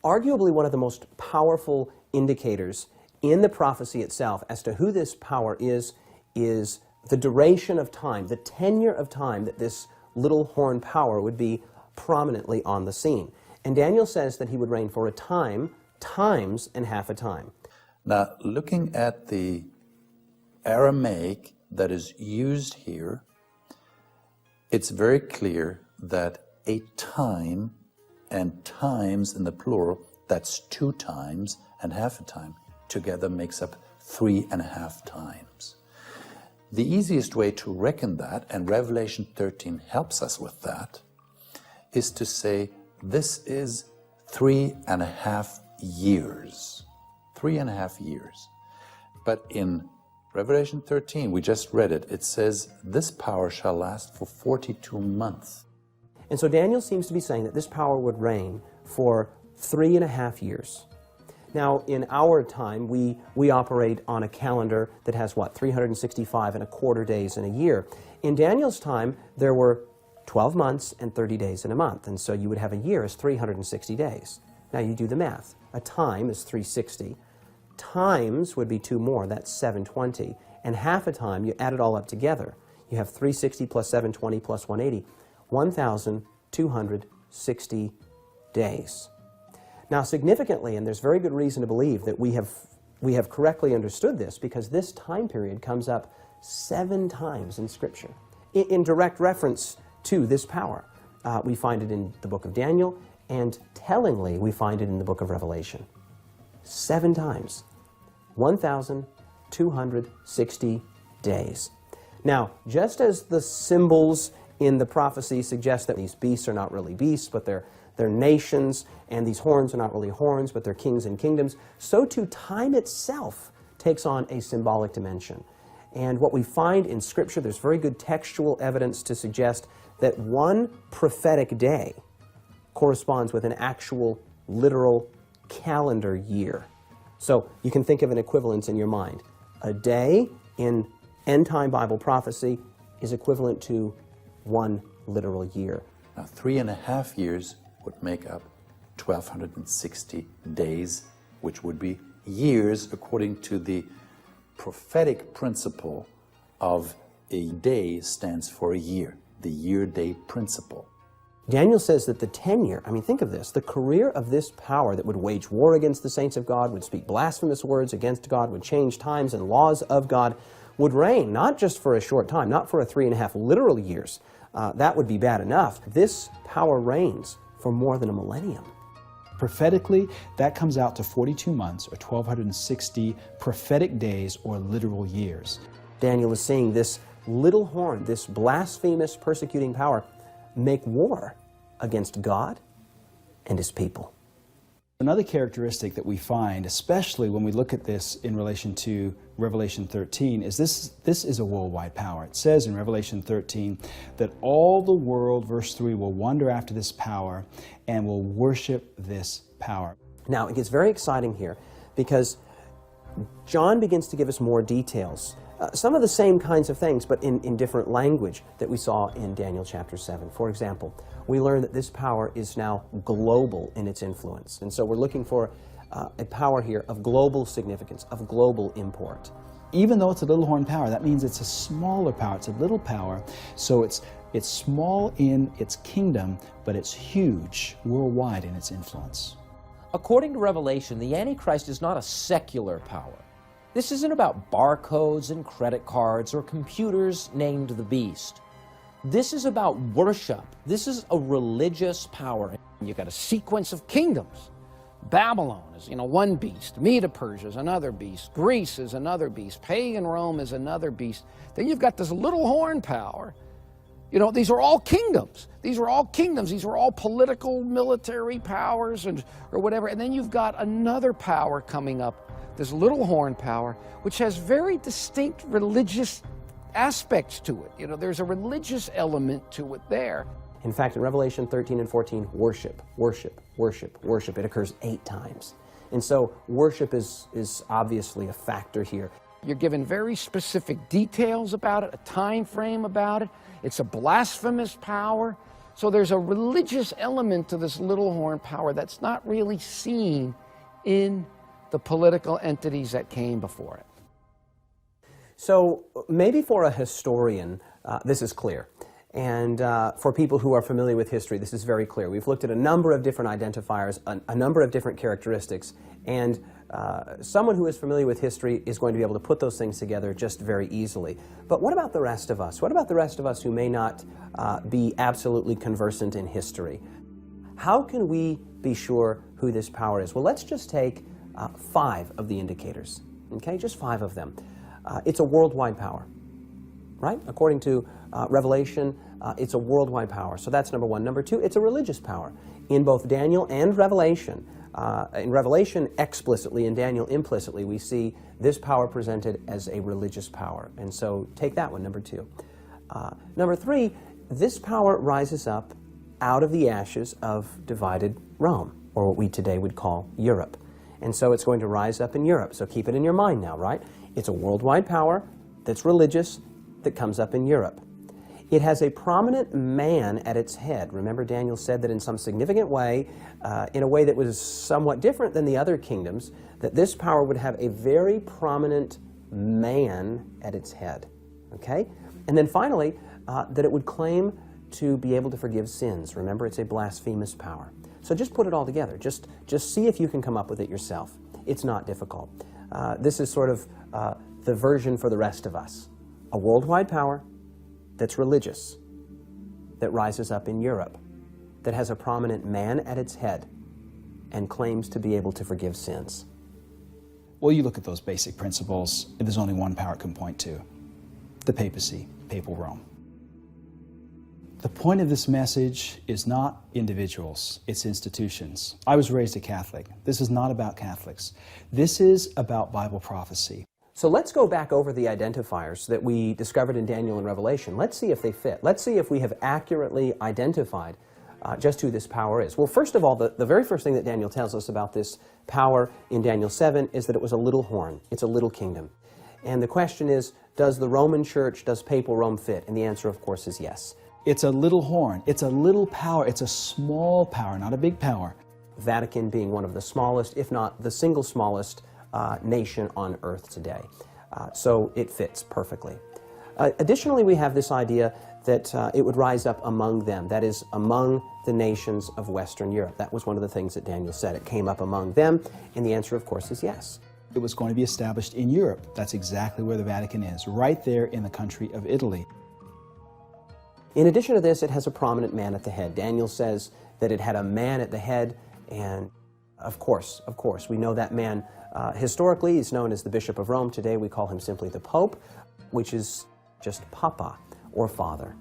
arguably one of the most powerful indicators in the prophecy itself as to who this power is the duration of time, the tenure of time that this little horn power would be prominently on the scene. And Daniel says that he would reign for a time, times, and half a time. Now, looking at the Aramaic that is used here, it's very clear that a time and times in the plural, that's 2 times, and half a time together makes up 3.5 times. The easiest way to reckon that, and Revelation 13 helps us with that, is to say this is 3.5 years. 3.5 years. But in Revelation 13, we just read it, it says this power shall last for 42 months. And so Daniel seems to be saying that this power would reign for 3.5 years. Now, in our time, we operate on a calendar that has, 365.25 days in a year. In Daniel's time, there were 12 months and 30 days in a month, and so you would have a year as 360 days. Now, you do the math. A time is 360. Times would be 2 more, that's 720. And half a time, you add it all up together. You have 360 plus 720 plus 180, 1,260 days. Now, significantly, and there's very good reason to believe that we have correctly understood this, because this time period comes up 7 times in Scripture, in direct reference to this power. We find it in the book of Daniel, and tellingly, we find it in the book of Revelation. 7 times, 1,260 days. Now, just as the symbols in the prophecy suggest that these beasts are not really beasts, but they're nations, and these horns are not really horns, but they're kings and kingdoms, so too time itself takes on a symbolic dimension. And what we find in Scripture, there's very good textual evidence to suggest that one prophetic day corresponds with an actual, literal calendar year. So you can think of an equivalence in your mind. A day in end-time Bible prophecy is equivalent to 1 literal year. Now, 3.5 years would make up 1,260 days, which would be years according to the prophetic principle of a day stands for a year, the year-day principle. Daniel says that the tenure, think of this, the career of this power that would wage war against the saints of God, would speak blasphemous words against God, would change times and laws of God, would reign not just for a short time, not for 3.5 literal years. That would be bad enough. This power reigns for more than a millennium. Prophetically, that comes out to 42 months, or 1,260 prophetic days, or literal years. Daniel is seeing this little horn, this blasphemous, persecuting power, make war against God and His people. Another characteristic that we find, especially when we look at this in relation to Revelation 13, is this is a worldwide power. It says in Revelation 13 that all the world, verse 3, will wonder after this power and will worship this power. Now, it gets very exciting here because John begins to give us more details. Some of the same kinds of things, but in different language that we saw in Daniel chapter 7. For example, we learn that this power is now global in its influence. And so we're looking for a power here of global significance, of global import. Even though it's a little horn power, that means it's a smaller power. It's a little power, so it's small in its kingdom, but it's huge worldwide in its influence. According to Revelation, the Antichrist is not a secular power. This isn't about barcodes and credit cards or computers named the beast. This is about worship. This is a religious power. You've got a sequence of kingdoms. Babylon is, one beast. Medo-Persia is another beast. Greece is another beast. Pagan Rome is another beast. Then you've got this little horn power. These are all kingdoms. These are all kingdoms. These are all political, military powers or whatever. And then you've got another power coming up, this little horn power, which has very distinct religious aspects to it. There's a religious element to it there. In fact, in Revelation 13 and 14, worship, worship, worship, worship. It occurs 8 times. And so worship is obviously a factor here. You're given very specific details about it, a time frame about it. It's a blasphemous power. So there's a religious element to this little horn power that's not really seen in the political entities that came before it. So maybe for a historian, this is clear. And for people who are familiar with history, this is very clear. We've looked at a number of different identifiers, a number of different characteristics, and someone who is familiar with history is going to be able to put those things together just very easily. But what about the rest of us? What about the rest of us who may not be absolutely conversant in history? How can we be sure who this power is? Well, let's just take 5 of the indicators, okay? Just 5 of them. It's a worldwide power, right? According to Revelation, it's a worldwide power. So that's number 1. Number 2, it's a religious power. In both Daniel and Revelation, in Revelation explicitly, in Daniel implicitly, we see this power presented as a religious power. And so take that one, number 2. Number 3, this power rises up out of the ashes of divided Rome, or what we today would call Europe. And so it's going to rise up in Europe. So keep it in your mind now, right? It's a worldwide power that's religious that comes up in Europe. It has a prominent man at its head. Remember, Daniel said that in some significant way, in a way that was somewhat different than the other kingdoms, that this power would have a very prominent man at its head. Okay? And then finally, that it would claim to be able to forgive sins. Remember, it's a blasphemous power. So just put it all together. Just see if you can come up with it yourself. It's not difficult. This is sort of the version for the rest of us. A worldwide power that's religious, that rises up in Europe, that has a prominent man at its head, and claims to be able to forgive sins. Well, you look at those basic principles, and there's only one power it can point to: the papacy, papal Rome. The point of this message is not individuals, it's institutions. I was raised a Catholic. This is not about Catholics. This is about Bible prophecy. So let's go back over the identifiers that we discovered in Daniel and Revelation. Let's see if they fit. Let's see if we have accurately identified just who this power is. Well, first of all, the very first thing that Daniel tells us about this power in Daniel 7 is that it was a little horn. It's a little kingdom. And the question is, does the Roman Church, does papal Rome fit? And the answer, of course, is yes. It's a little horn. It's a little power. It's a small power, not a big power. Vatican being one of the smallest, if not the single smallest, nation on earth today. So it fits perfectly. Additionally, we have this idea that it would rise up among them, that is, among the nations of Western Europe. That was one of the things that Daniel said. It came up among them, and the answer, of course, is yes. It was going to be established in Europe. That's exactly where the Vatican is, right there in the country of Italy. In addition to this, it has a prominent man at the head. Daniel says that it had a man at the head, and of course, we know that man historically is known as the Bishop of Rome. Today we call him simply the Pope, which is just Papa, or Father.